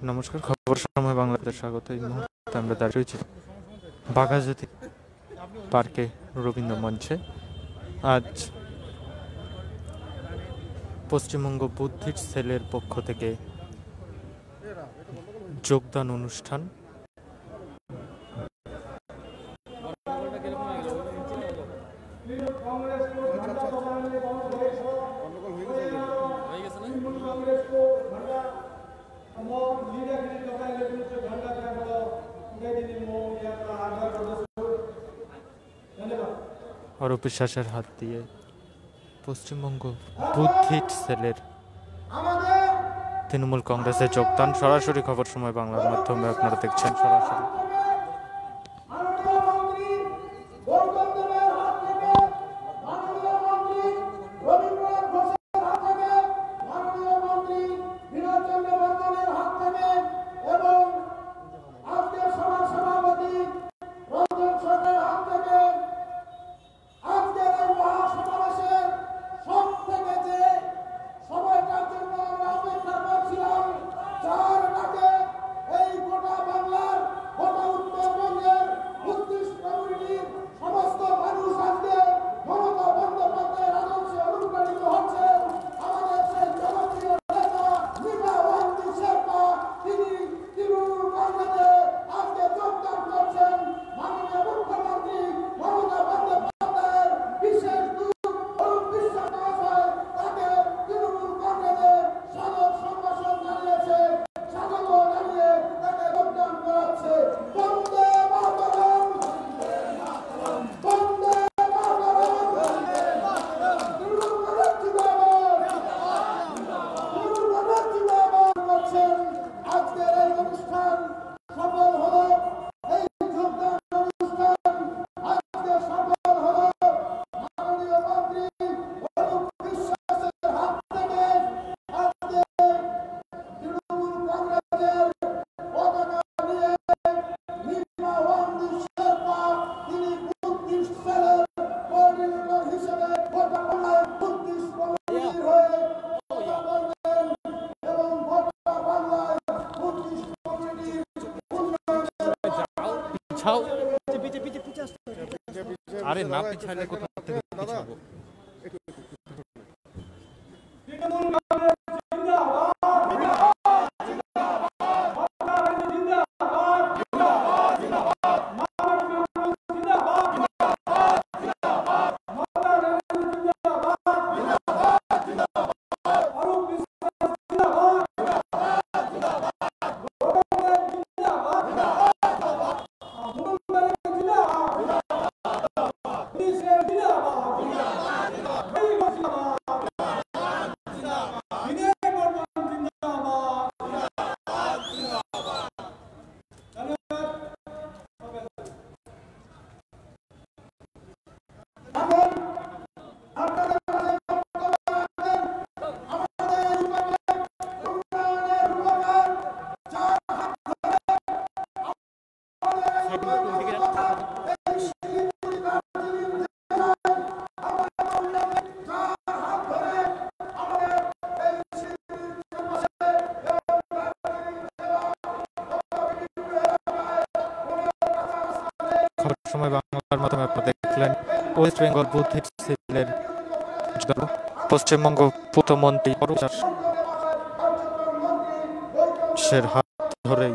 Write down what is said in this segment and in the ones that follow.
নমস্কার, খবর সময় বাংলাদেশ স্বাগত। এই মুহূর্তে আমরা দাঁড়িয়ে রয়েছি বাঘাযতীন পার্কে, রবীন্দ্র মঞ্চে। আজ পশ্চিমবঙ্গ বুদ্ধিস্ট সেলের পক্ষ থেকে যোগদান অনুষ্ঠান। অরূপ বিশ্বাসের হাত দিয়ে পশ্চিমবঙ্গ বুদ্ধিস্ট সেলের তৃণমূল কংগ্রেসে যোগদান। সরাসরি খবর সময় বাংলার মাধ্যমে আপনারা দেখছেন সরাসরি। আরে না পিছাইলে কোথা থেকে পিছাবো? সময় বাংলার মাধ্যমে আপনারা দেখলেন ওয়েস্ট বেঙ্গল বুদ্ধিস্ট সেলের পশ্চিমবঙ্গ পূর্তমন্ত্রী অরূপ বিশ্বাসের হাত ধরেই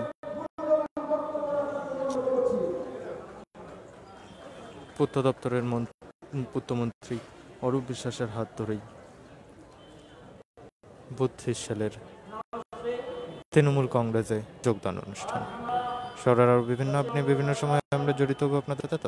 পূর্ত দপ্তরের পূর্তমন্ত্রী অরূপ বিশ্বাসের হাত ধরেই বুদ্ধিস্ট সেলের তৃণমূল কংগ্রেসে যোগদান অনুষ্ঠান। শহরের আরো বিভিন্ন সময় আমরা জড়িত হবো আপনাদের সাথে।